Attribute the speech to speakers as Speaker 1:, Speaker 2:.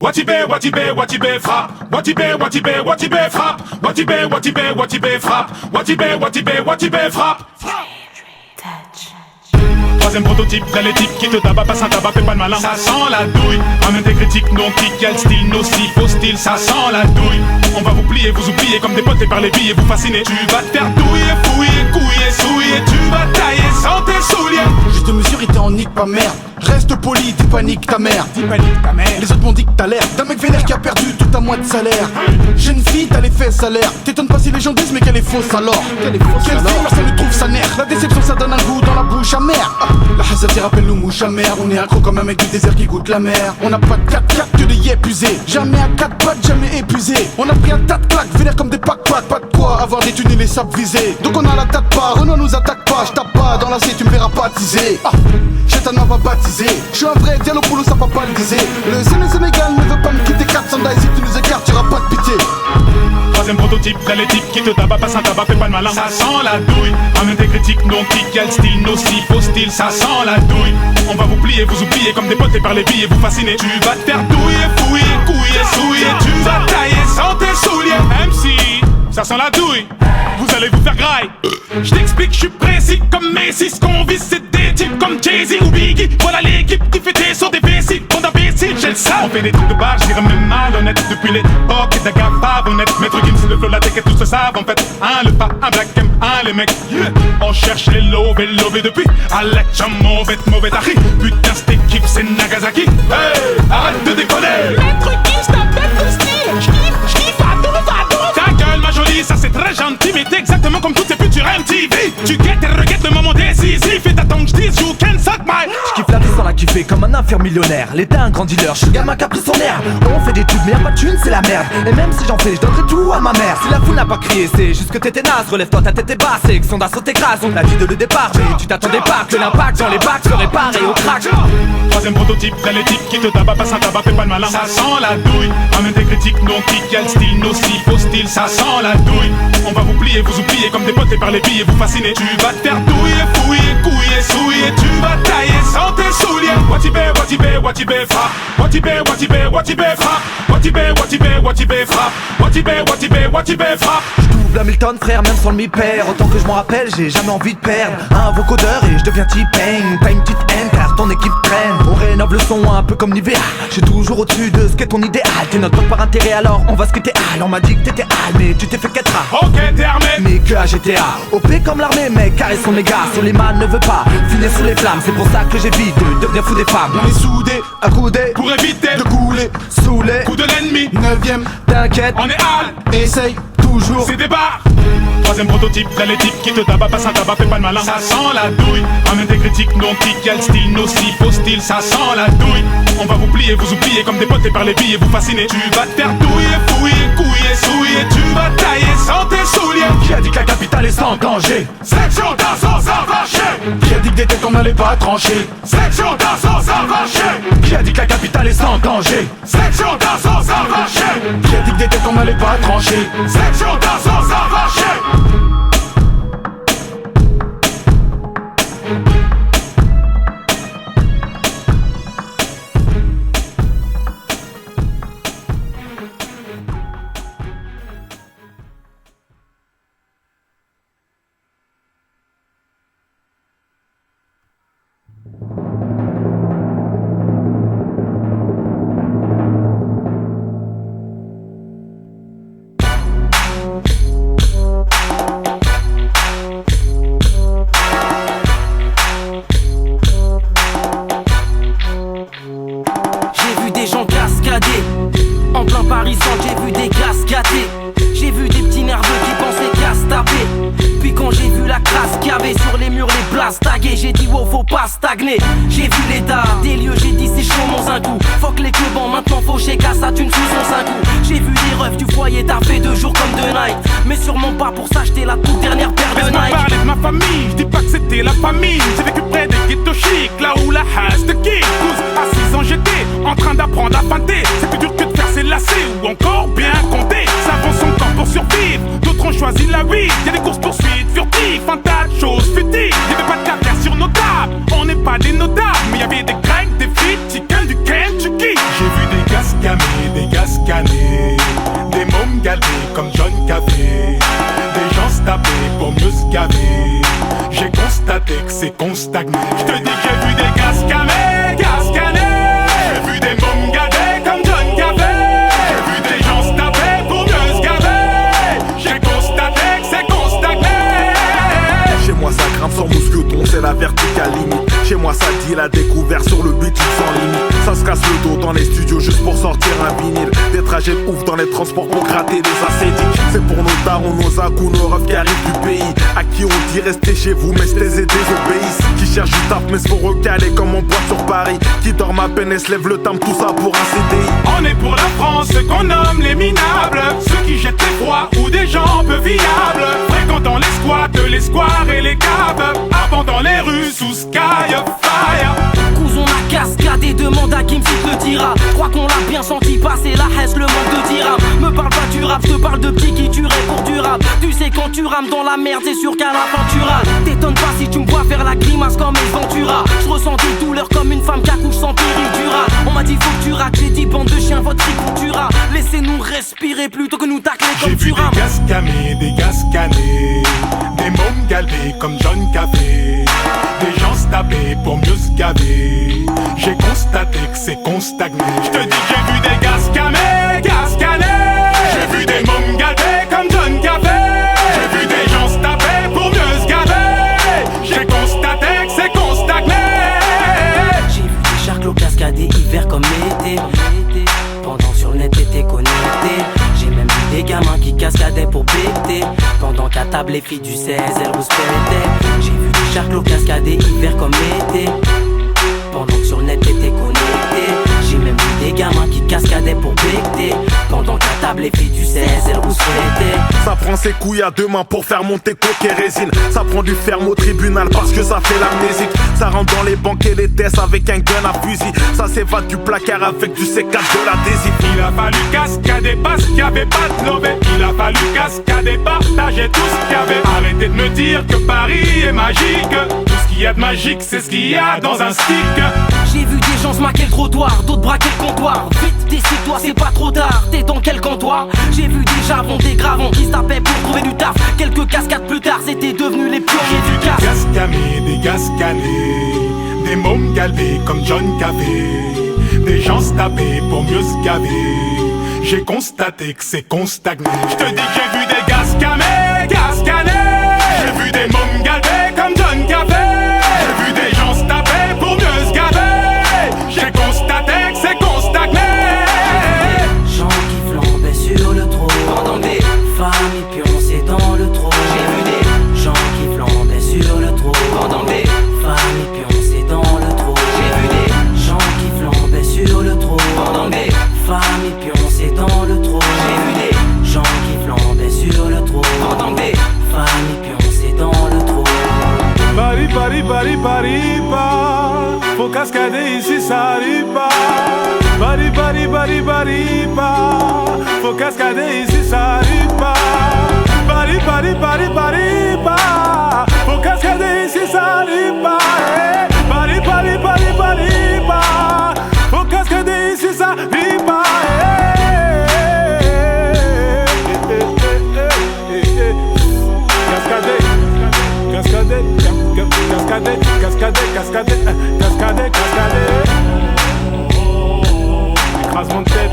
Speaker 1: Watibé, Watibé, Watibé frappe. Watibé, Watibé, Watibé frappe. Watibé, Watibé, Watibé frappe. Watibé, Watibé, Watibé frappe. Troisième prototype, t'as les types qui te tabac, passe un tabac, fais pas le malin. Ça sent la douille, amène des critiques non kick, quel style nocif, faux style, ça sent la douille. On va vous plier, vous oublier comme des potes et par les billes, vous fasciner. Tu vas te faire douiller, fouiller, couiller, souiller. Tu vas tailler sans tes souliers.
Speaker 2: Juste mesure, il en nique pas merde. Reste poli, t'es panique ta mère. Les autres m'ont dit que t'as l'air d'un mec vénère qui a perdu tout un mois de salaire. Jeune fille, t'as les fesses à l'air. T'étonnes pas si les gens disent mais qu'elle est fausse alors. Quelle fille, ça lui trouve sa nerf. La déception ça donne un goût dans la bouche amère. La hasard rappelle nous mouche amère. On est accro comme un mec du désert qui goûte la mer. On n'a pas de 4-4 que des épuisés. Jamais à 4 pattes, jamais épuisé. On a pris un tas de claques, vénère comme des pack-pattes. Pas de quoi avoir des thunes et les sables visés. Donc on a la tête pas, Renault nous attaque pas. J'tape pas dans l'assiette, tu me verras pas teaser. Chétan va baptiser. J'suis un vrai dialogue pour ça va pas le diser. Le Sénégal ne veut pas me quitter 400 days. Si tu nous écartes, y'aura pas de pitié.
Speaker 1: Troisième prototype, t'as les types qui te tabac, passe un tabac, fais pas le malin. Ça sent la douille, amène des critiques non kick, quel style nocif, faux style, ça sent la douille. On va vous plier, vous oublier comme des potes et par les billes, vous fasciner. Tu vas te faire douiller, fouiller, couiller, souiller. Tu vas tailler sans tes souliers. MC, ça sent la douille, vous allez vous faire graille. Je t'explique, je suis précis comme Messi. Ce qu'on vise c'est des types comme Jay-Z ou Biggie. Voilà l'équipe qui fait des sauts des vessies. Bande d'imbéciles, j'ai le sang. On fait des trucs de barre, je dirais même malhonnête. Depuis l'époque et d'Agapa Bonnette. Maître Gims, le flow, la tech et tout se savent en fait. Un le pas, un black M, un les mecs. Yeah. On cherche les lovés depuis. Alex, mauvais tari. Putain, cette équipe c'est Nagasaki. Hey, arrête de déconner.
Speaker 3: Maître Gims, ta bête de style. J'kiffe, ado.
Speaker 1: Ta gueule ma jolie, ça c'est très gentil. Mais t'es exactement comme toutes ces futures MTV. Tu guettes et reguettes le moment décisif. Et t'attends que j'dise you can suck my.
Speaker 4: J'kiffe la vie sans la kiffer comme un infirme millionnaire. L'état un grand dealer, j'suis le gamin qui a pris son air. On fait des tubes mais y'a pas de thunes, c'est la merde. Et même si j'en fais, j'donnerai tout à ma mère. Si la foule n'a pas crié, c'est juste que t'étais naze. Relève-toi, ta tête est basse, c'est que son d'assaut t'écrase. On a dit de le départ, mais tu t'attendais pas que l'impact dans les bacs serait pareil au crack.
Speaker 1: Troisième prototype, t'as les types qui te tabac, passe un tabac, fais pas le malin. Ça sent la douille, amène des critiques non kick, quel style nocif, faux style, ça sent la douille. On va vous plier, vous oublier comme des potes et par les billes, vous fasciner. Tu vas te faire douiller, fouiller, couiller, souiller. Tu vas tailler sans tes souliers. Watibé, Watibé, Watibé frappe. Watibé, Watibé, Watibé frappe. Watibé, Watibé, Watibé frappe. Watibé, Watibé, Watibé frappe.
Speaker 4: J'double Hamilton frère, même sans le mi-père. Autant que je m'en rappelle, j'ai jamais envie de perdre un vocodeur et je deviens T-Pain. Pas une petite haine car ton équipe traîne. On rénove le son un peu comme Nivea. J'suis toujours au-dessus de ce qu'est ton idéal. T'es notre pote par intérêt alors on va se quitter. On m'a dit que t'étais hal mais tu t'es fait 4A.
Speaker 1: Ok t'es armé,
Speaker 4: mais que à GTA. OP comme l'armée mec, carré son méga. Sur les man ne veut pas finir sous les flammes. C'est pour ça que j'évite de devenir fou des femmes.
Speaker 2: On est soudés,
Speaker 4: accoudés
Speaker 1: pour éviter
Speaker 2: de couler
Speaker 4: sous les
Speaker 1: coups de l'ennemi.
Speaker 2: 9ème,
Speaker 4: t'inquiète,
Speaker 1: on est hal,
Speaker 2: essaye toujours.
Speaker 1: c'est des barres. Troisième prototype, t'as les types qui te tabac, passe un tabac, fais pas le malin. Ça sent la douille, amène des critiques non kick, quel style nocif, faux style, ça sent la douille. On va vous plier, vous oublier comme des potes et par les billes, vous fasciner. Tu vas te faire douiller, fouiller, couiller, souiller. Tu vas tailler sans tes souliers.
Speaker 4: qui a dit que la capitale est sans danger?
Speaker 1: Section d'assaut avancée.
Speaker 2: Qui a dit que des têtes on allait pas trancher?
Speaker 1: Section d'assaut avancée.
Speaker 4: Qui a dit que la capitale est sans danger?
Speaker 1: Section d'assaut avancée.
Speaker 2: Qui a dit que des têtes on allait pas trancher?
Speaker 1: Section d'assaut avancée.
Speaker 5: En plein Paris centre, j'ai vu des gars gâtés. J'ai vu des petits nerveux qui pensaient qu'à se taper. Puis quand j'ai vu la crasse qu'il y avait sur les murs, les places taguées, j'ai dit wow, faut pas stagner. J'ai vu l'état des lieux, j'ai dit c'est chaud mon un coup. Fuck les clubs, maintenant faut checker ça, tu ne sous son 5 coups. J'ai vu des refs du foyer, t'as fait 2 jours comme de night. Mais sûrement pas pour s'acheter la toute dernière paire de Nike.
Speaker 1: Laisse-moi parler de ma famille, je dis pas que c'était la famille. J'ai vécu près des ghettos chics, là où la hache de kick. À 6 ans j'étais en train d'apprendre à feinter. C'est plus dur que de faire ses lacets ou encore bien compter. Ça vend son temps pour survivre, d'autres ont choisi la vie. Y'a des courses poursuites furtives, un tas de choses futiles. Y'avait pas de carrière sur nos tables, on n'est pas des notables. Mais y'avait des grecs, des frites, chicken, du Kentucky. J'ai vu des gars scammer
Speaker 6: les studios juste pour sortir un vinyle. Des trajets de ouf dans les transports pour gratter des acédiques. C'est pour nos darons, nos acous, nos refs qui arrivent du pays. À qui on dit restez chez vous mais se taisent et désobéissent. Qui cherchent du taf mais se font recaler comme on boit sur Paris. Qui dorment à peine et se lèvent le time, tout ça pour un CDI.
Speaker 1: On est pour la France, ceux qu'on nomme les minables. Ceux qui jettent les froids ou des gens peu viables. Fréquentant les squats, les squares et les caves. Avant dans les rues sous sky fire.
Speaker 5: Cousin on a cascadé, demande à Kim si te le dira. Crois qu'on l'a bien senti passer la haisse, le manque de dirham. Me parle pas du rap, je te parle de petits qui tueraient pour du rap. Tu sais quand tu rames dans la merde, c'est sûr qu'à la fin tu rates. T'étonnes pas si tu me vois faire la grimace comme les Ventura. Je ressens des douleurs comme une femme qui accouche sans péridurale. On m'a dit faut que tu rates, j'ai dit bande de chiens, votre tricoutura. Laissez-nous respirer plutôt que nous tacler comme tu rames.
Speaker 1: J'ai vu des gaz camés, des gaz canés, des mômes galbés comme John Café. Des gens se taper pour mieux se gaver. J'ai constaté que c'est qu'on stagné. J'te dis que j'ai vu des gaz camés, gaz canés. J'ai vu des mômes galbés comme John Café. J'ai vu des gens se taper pour mieux se gaver. J'ai constaté que c'est qu'on stagné.
Speaker 5: J'ai vu des charclos cascadés hiver comme été. Pendant sur le net t'étais connecté. J'ai même vu des gamins qui cascadaient pour péter. Pendant qu'à table les filles du 16 elles rouspétaient. J'ai vu des charclos cascadés hiver comme été. Pendant que sur le net t'étais connecté. J'ai même vu des gamins qui cascadaient pour péter. Pendant qu'à table les filles du 16 elles rouspétaient.
Speaker 6: Ça prend ses couilles à deux mains pour faire monter coke et résine. Ça prend du ferme au tribunal parce que ça fait l'amnésique. Ça rentre dans les banques et les tests avec un gun à fusil. Ça s'évade du placard avec du C4 de l'adhésif.
Speaker 1: Il a fallu cascader parce qu'il y avait pas de lové. Il a fallu cascader, partager tout ce qu'il y avait. Arrêtez de me dire que Paris est magique. Tout ce qu'il y a de magique c'est ce qu'il y a dans un stick.
Speaker 5: J'ai vu des gens se maquer le trottoir, d'autres braquer le comptoir. Vite, décide-toi, c'est pas trop tard, t'es dans quel comptoir? J'ai vu des javons, des gravons qui se tapaient pour trouver du taf. Quelques cascades plus tard, c'était devenu les pionniers du casse.
Speaker 1: Des gaz camés, des gaz canés, des mômes galbés comme John Café. Des gens se taper pour mieux se gaver. J'ai constaté que c'est qu'on stagné. J'te dis que j'ai vu des gaz camés, gaz canés. J'ai vu des mômes galbés comme John Café. J'ai vu des gens se taper pour mieux se gaver. J'ai constaté que c'est qu'on stagné.
Speaker 5: Gens qui flambaient sur le trône. Pendant des familles pioncées dans le trône. J'ai vu des gens qui flambaient sur le trône. Pendant des familles pioncées dans le trône. J'ai vu des gens qui flambaient sur le trône. Pendant des familles pioncées dans le trône. J'ai vu des gens qui flambaient sur le trône. Pendant des familles pioncées dans le trône.
Speaker 7: Paris, Paris, Paris, Paris, pas. Faut cascader ici, ça arrive pas. Paris, Paris, Paris, Paris, pas. Faut cascader ici, ça arrive pas. Paris, Paris, Paris, Paris, pas. Faut cascader ici, ça arrive pas. Paris, Paris, Paris, Paris, pas. Faut cascader ici, ça arrive pas. Cascader, cascader, cascader, cascader, cascader, cascader.